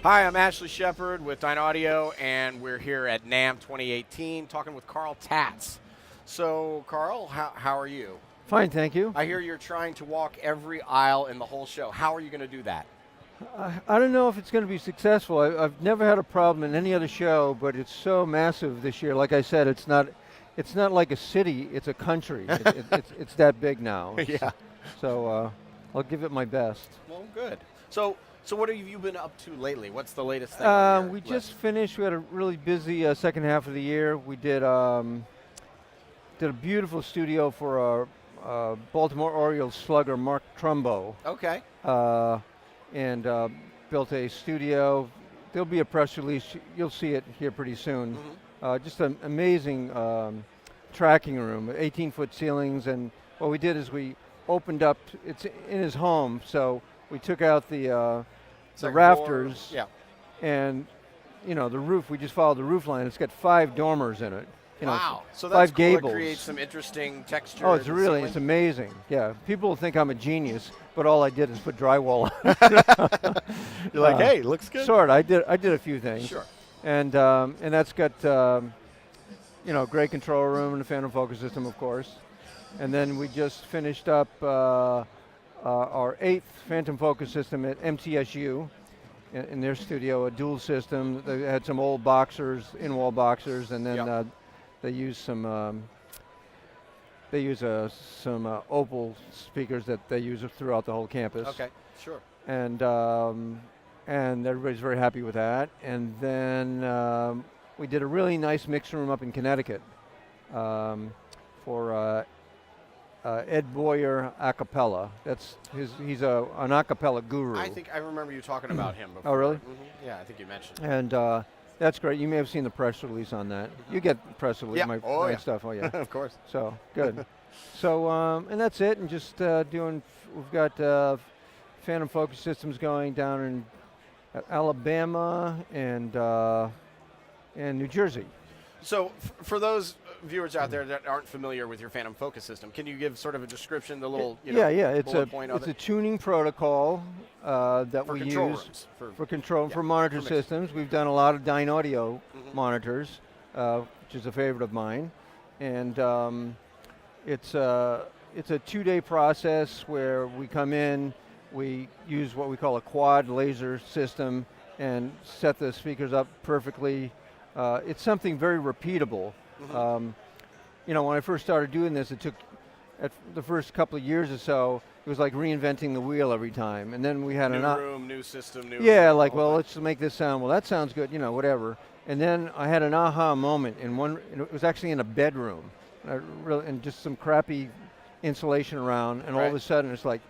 Hi, I'm Ashley Shepard with Dynaudio, and we're here at NAMM 2018 talking with Carl Tatz. So, Carl, how are you? Fine, thank you. I hear you're trying to walk every aisle in the whole show. How are you going to do that? I don't know if it's going to be successful. I've never had a problem in any other show, but it's so massive this year. Like I said, it's not like a city; it's a country. It's that big now. Yeah. So I'll give it my best. Well, good. So what have you been up to lately? What's the latest thing? On your We list? just finished. We had a really busy second half of the year. We did a beautiful studio for our Baltimore Orioles slugger, Mark Trumbo. Okay. And built a studio. There'll be a press release. You'll see it here pretty soon. Mm-hmm. Just an amazing tracking room, 18-foot ceilings. And what we did is we opened up, it's in his home, so we took out the rafters. Yeah. And, the roof, we just followed the roof line. It's got 5 dormers in it. Wow. So 5 that's cool. gables. It creates some interesting texture. Oh, it's amazing. Yeah, people will think I'm a genius, but all I did is put drywall on. You're like, hey, looks good. Sort of. I did a few things. Sure. And that's got great control room and a PhantomFocus system, of course. And then we just finished up our 8th PhantomFocus system at MTSU in their studio, a dual system. They had some old boxers, in-wall boxers, and then they use some Opal speakers that they use throughout the whole campus. Okay, sure. And everybody's very happy with that. And then we did a really nice mix room up in Connecticut for Ed Boyer a cappella. He's an a cappella guru. I think I remember you talking about him before. Oh, really? Mm-hmm. Yeah, I think you mentioned. And that's great. You may have seen the press release on that. You get press release, my stuff. Oh, yeah. Of course. So, good. So, and that's it. And just we've got PhantomFocus systems going down in Alabama and New Jersey. So, for those viewers out there that aren't familiar with your PhantomFocus system, can you give sort of a description, the little bullet point of it? It's a tuning protocol that we use for monitor systems. We've done a lot of Dynaudio monitors, which is a favorite of mine, and it's a 2-day process where we come in, we use what we call a quad laser system and set the speakers up perfectly. It's something very repeatable. When I first started doing this, it took, at the first couple of years or so, it was like reinventing the wheel every time. And then we had new room, new system, new let's make this sound. Well, that sounds good, whatever. And then I had an aha moment it was actually in a bedroom, and just some crappy insulation around, and all of a sudden it's like,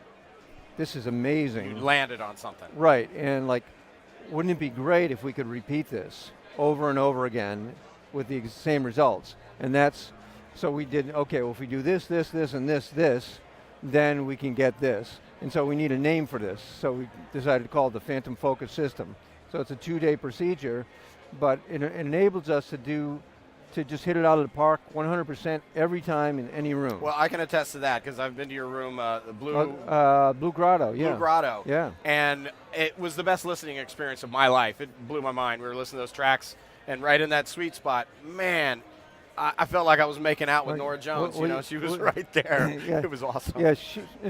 this is amazing. You landed on something. Right, and wouldn't it be great if we could repeat this over and over again with the same results? And so we did, okay, well, if we do this, this, this, and this, then we can get this. And so we need a name for this. So we decided to call it the PhantomFocus system. So it's a 2-day procedure, but it enables us to just hit it out of the park 100% every time in any room. Well, I can attest to that because I've been to your room, Blue Grotto, yeah. Blue Grotto. Yeah. And it was the best listening experience of my life. It blew my mind. We were listening to those tracks, and right in that sweet spot, man, I felt like I was making out with Nora Jones. She was right there. Yeah. It was awesome. Yeah,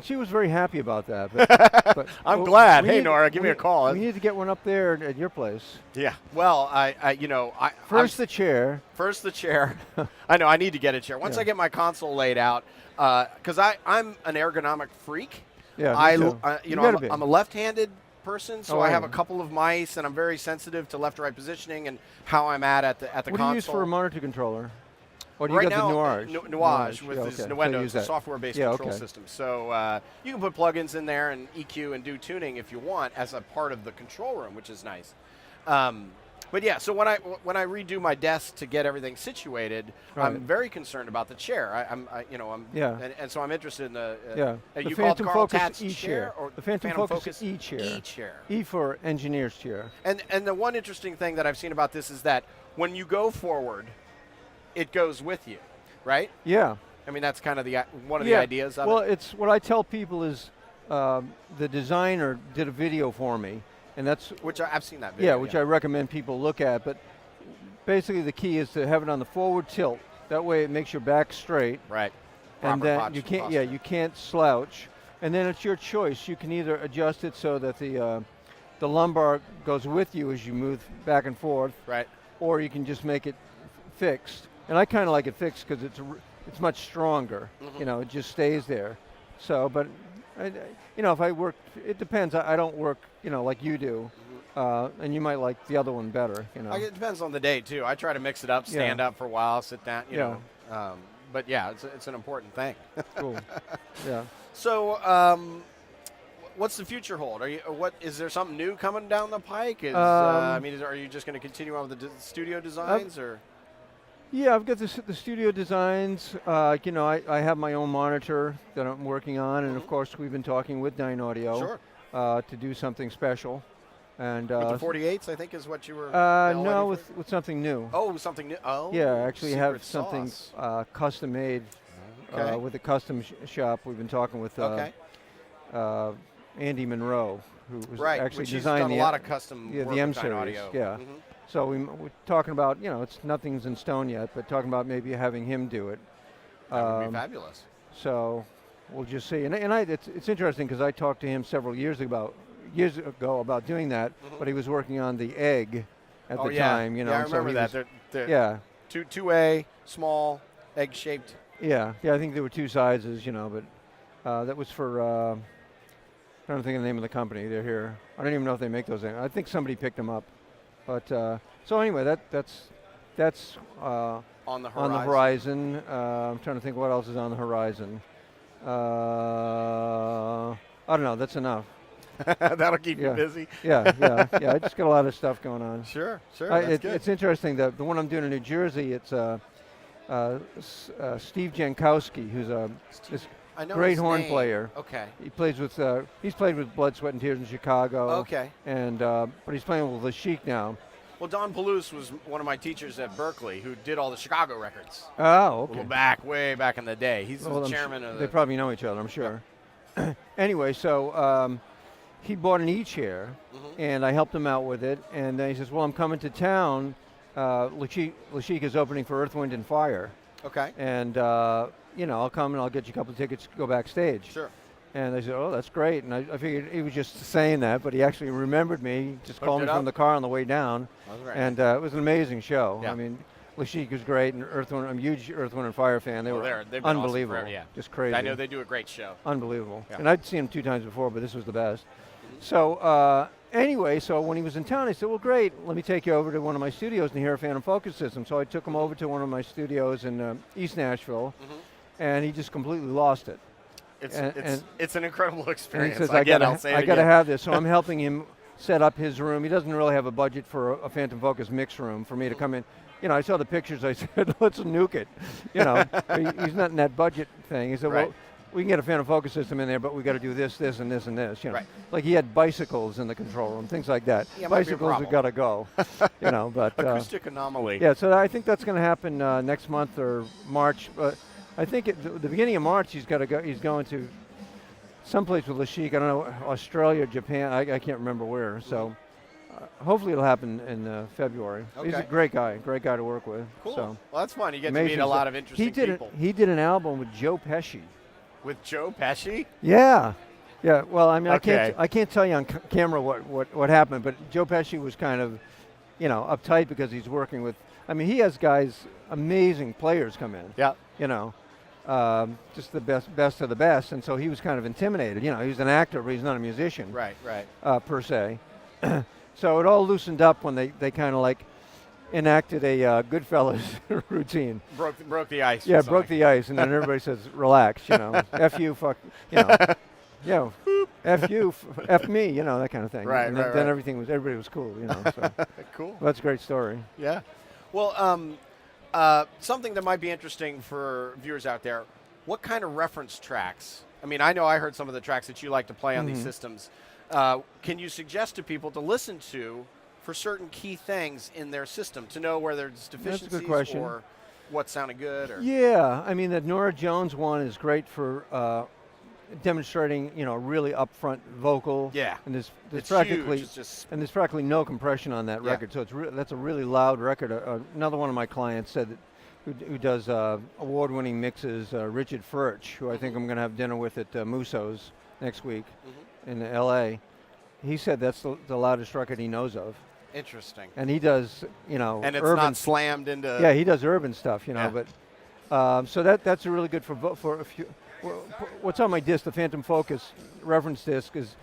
she was very happy about that. But I'm glad. Hey, Nora, give me a call. We need to get one up there at your place. Yeah. Well, First the chair. First the chair. I know. I need to get a chair once I get my console laid out, because I'm an ergonomic freak. Yeah. I'm a left-handed person, so I have a couple of mice, and I'm very sensitive to left-right positioning and how I'm at the console. What do you use for a monitor controller? Or do you right got now, the Nuage with this Nuendo. It's a software-based control okay. system. So you can put plugins in there and EQ and do tuning if you want as a part of the control room, which is nice. But yeah, so when I redo my desk to get everything situated, I'm very concerned about the chair. And so I'm interested in the you called Carl Tatz chair or the PhantomFocus E-chair. E-chair. E for engineer's chair. And the one interesting thing that I've seen about this is that when you go forward, it goes with you, right? Yeah. I mean, that's kind of one of the ideas of it. Well, it's what I tell people is the designer did a video for me, and that's which I've seen that video. Yeah, which I recommend people look at. But basically, the key is to have it on the forward tilt. That way, it makes your back straight. Right. And then you can't. Yeah, you can't slouch. And then it's your choice. You can either adjust it so that the lumbar goes with you as you move back and forth. Right. Or you can just make it fixed. And I kind of like it fixed because it's much stronger. Mm-hmm. You know, it just stays there. So, but you know, if I work, it depends. I don't work, you know, like you do. And you might like the other one better, you know. It depends on the day too. I try to mix it up, stand up for a while, sit down, you know. But yeah, it's an important thing. Cool. Yeah. So, what's the future hold? Is there something new coming down the pike? I mean, are you just going to continue on with the studio designs, or? Yeah, I've got the studio designs. You know, I have my own monitor that I'm working on, and of course, we've been talking with Dynaudio to do something special. And with the 48s, I think, is what you were. No, with something new. Oh, something new. Oh. Yeah, I actually have sauce. something custom made with a custom shop. We've been talking with Andy Monroe, who was actually designed a lot of custom work the M with series. Dynaudio. Yeah. So we're talking about, you know, nothing's in stone yet, but talking about maybe having him do it. That would be fabulous. So we'll just see. And it's interesting because I talked to him several years ago about doing that, but he was working on the egg at the time. You know, I remember that. Yeah. 2A, small, egg-shaped. Yeah, I think there were two sizes, you know, but that was for, I'm trying to think of the name of the company. They're here. I don't even know if they make those. I think somebody picked them up. But so anyway, that's on the horizon. I'm trying to think what else is on the horizon. I don't know. That's enough. That'll keep you busy. Yeah. I just got a lot of stuff going on. Sure. That's good. It's interesting. The one I'm doing in New Jersey, it's Steve Jankowski, who's this great horn player. Okay. He plays with. He's played with Blood, Sweat, and Tears in Chicago. Okay. And but he's playing with Le Chic now. Well, Don Palouse was one of my teachers at Berkeley who did all the Chicago records. Oh, okay. Way back in the day. He's the chairman of the... They probably know each other, I'm sure. Yeah. Anyway, so he bought an E-chair, and I helped him out with it. And then he says, well, I'm coming to town. Le Chic is opening for Earth, Wind, and Fire. Okay. And, you know, I'll come and I'll get you a couple of tickets to go backstage. Sure. And they said, oh, that's great. And I figured he was just saying that, but he actually remembered me. He just called me from the car on the way down. That's right. And it was an amazing show. Yeah. I mean, Le Chic was great, and I'm a huge Earth, Wind, and Fire fan. They've been unbelievable. Awesome forever, Just crazy. I know they do a great show. Unbelievable. Yeah. And I'd seen him 2 times before, but this was the best. So anyway, so when he was in town, I said, well, great, let me take you over to one of my studios in here at PhantomFocus System. So I took him over to one of my studios in East Nashville, and he just completely lost it. It's an incredible experience. And he says, I got to have this. So I'm helping him set up his room. He doesn't really have a budget for a PhantomFocus mix room for me to come in. You know, I saw the pictures. I said, let's nuke it. You know, he's not in that budget thing. He said, well, we can get a PhantomFocus system in there, but we got to do this, this, and this, and this. You know, like he had bicycles in the control room, things like that. Yeah, bicycles have got to go. You know, but acoustic anomaly. Yeah, so I think that's going to happen next month or March. I think at the beginning of March he's got to go. He's going to someplace with Le Chic. I don't know, Australia, Japan. I can't remember where. So hopefully it'll happen in February. Okay. He's a great guy to work with. Cool. So Well, that's fun. You get to meet a lot of interesting people. He did an album with Joe Pesci. With Joe Pesci? Yeah. Well, I mean, I can't tell you on camera what happened, but Joe Pesci was kind of, you know, uptight because he's working with. I mean, he has guys, amazing players come in. Yeah. You know. Just the best of the best, and so he was kind of intimidated. You know, he was an actor, but he's not a musician. Right. Per se. So it all loosened up when they kind of like enacted a Goodfellas routine. Broke the ice. Yeah, broke the ice, and then everybody says, relax, you know, F you, fuck, you know, F you, F me, you know, that kind of thing. Right, and right, then right. everybody was cool, you know. So. Cool. Well, that's a great story. Yeah. Well, something that might be interesting for viewers out there, what kind of reference tracks? I mean, I know I heard some of the tracks that you like to play on these systems. Can you suggest to people to listen to for certain key things in their system to know where there's deficiencies? That's a good question. Or what sounded good? Or Yeah, I mean, that Nora Jones one is great for demonstrating, really upfront vocal. Yeah. And there's It's practically huge. It's just and there's practically no compression on that record. So that's a really loud record. Another one of my clients said that who does award-winning mixes, Richard Furch, who I think I'm going to have dinner with at Musso's next week in L.A. He said that's the loudest record he knows of. interesting. And he does, And it's urban. not slammed into. Yeah, he does urban stuff, but so that's a really good for a few. What's on my disc, the PhantomFocus reference disc, is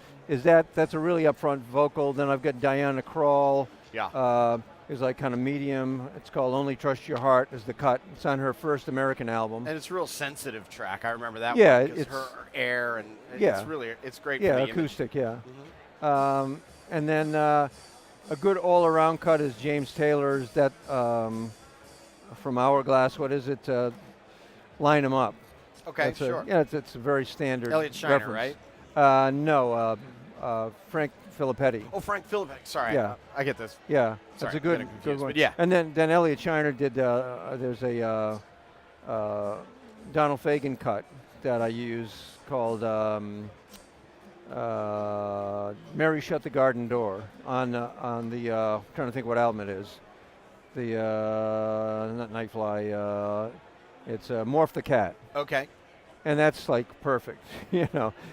that's a really upfront vocal. Then I've got Diana Krall. Yeah. Is like kind of medium. It's called "Only Trust Your Heart" is the cut. It's on her first American album. And it's a real sensitive track. I remember that. Yeah, one. It's her air and it's great. Yeah, for the acoustic. image. Yeah. And then a good all-around cut is James Taylor's that from Hourglass. What is it? Line 'Em Up. Okay, sure. It's a very standard. Elliot Shiner, reference. right? No, Frank Filippetti. Oh, Frank Filippetti. Sorry, Yeah. I get this. Yeah, Sorry, that's a good getting confused, one. but yeah. And then Elliot Shiner did. There's a Donald Fagen cut that I use called "Mary Shut the Garden Door" on the trying to think what album it is. The not Nightfly. It's Morph the Cat. Okay. And that's like perfect,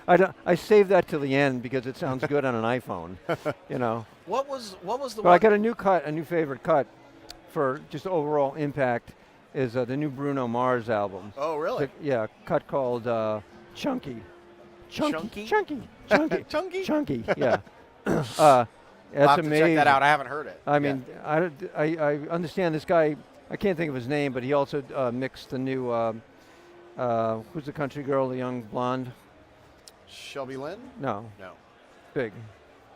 I saved that to the end because it sounds good on an iPhone, What was the But one? I got a new favorite cut for just overall impact is the new Bruno Mars album. Oh, really? Cut called Chunky. Chunky? Chunky. Chunky? Chunky, yeah. That's I'll have to amazing. check that out. I haven't heard it. I mean, I understand this guy. I can't think of his name, but he also mixed the new. Who's the country girl, the young blonde? Shelby Lynn? No. No. Big.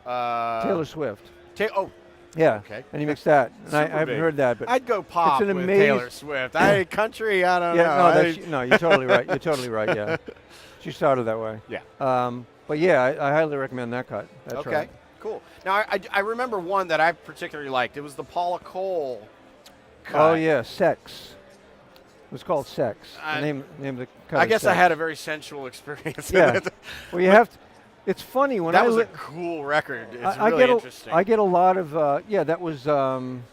Taylor Swift. Yeah. Okay. And he mixed that. And I Super haven't big. heard that, but I'd go pop it's an with amazing Taylor Swift. Country, I don't know. No, you're totally right. You're totally right. Yeah. She started that way. Yeah. But yeah, I highly recommend that cut. That's Okay. right. Cool. Now I remember one that I particularly liked. It was the Paula Cole cut. Oh yeah, Sex. It was called Sex. The name of the cut. I is guess Sex. I had a very sensual experience. Yeah. with it. Well, you have to. It's funny when that was a cool record. It's really interesting. I get a lot of that was trying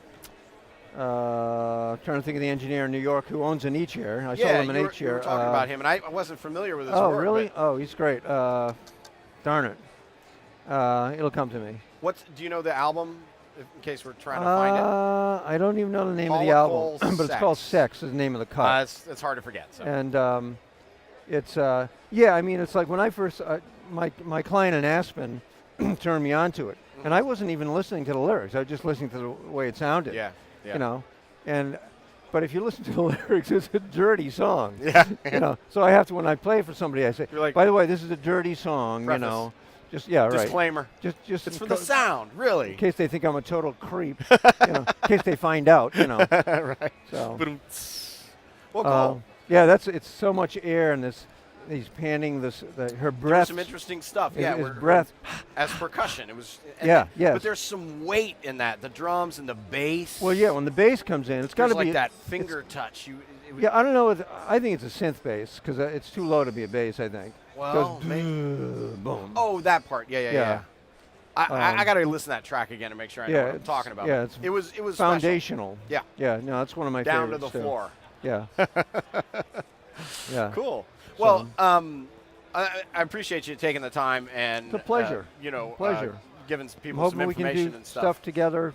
to think of the engineer in New York who owns an E-Chair. I saw him in E-Chair. You were talking about him, and I wasn't familiar with his work. Oh, really? Oh, he's great. Darn it. It'll come to me. Do you know the album, in case we're trying to find it? I don't even know the name of the Paula album, Cole's but it's called Sex is the name of the cut. It's hard to forget. So. And it's, I mean, it's like when I first, my client in Aspen turned me on to it. And I wasn't even listening to the lyrics. I was just listening to the way it sounded. Yeah. But if you listen to the lyrics, it's a dirty song. Yeah. So I have to, when I play for somebody, I say, like, by the way, this is a dirty song, preface. Just, right. Disclaimer. Just it's for the sound, really. In case they think I'm a total creep, in case they find out, Right. So. Well, cool. Yeah, it's so much air and he's panning her breath. Some interesting stuff. His breath. As percussion, it was. Yes. But there's some weight in that, the drums and the bass. Well, yeah, when the bass comes in, it's got to be like that finger touch. I don't know. I think it's a synth bass because it's too low to be a bass. I think. Well, maybe. Boom. Oh, that part. Yeah. I got to listen to that track again to make sure I know what I'm talking about. Yeah, it was foundational. Special. Yeah. No, that's one of my favorites. favorites. Down to the floor. Yeah. Yeah. Cool. Well, I appreciate you taking the time and it's a pleasure. Pleasure. Giving people some information we can do and stuff. Stuff together.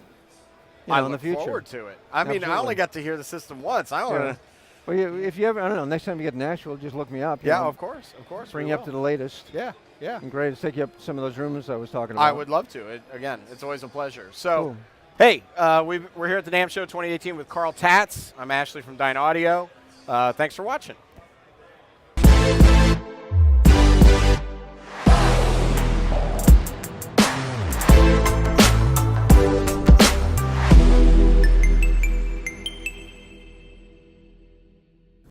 I in the future. look forward to it. I mean, I only got to hear the system once. I want to. Well, if you ever, I don't know, next time you get to Nashville, just look me up. Yeah, of course. Bring you up to the latest. Yeah. And great to take you up to some of those rooms I was talking about. I would love to. Again, it's always a pleasure. So, hey, we're here at the NAMM Show 2018 with Carl Tatz. I'm Ashley from Dynaudio. Thanks for watching.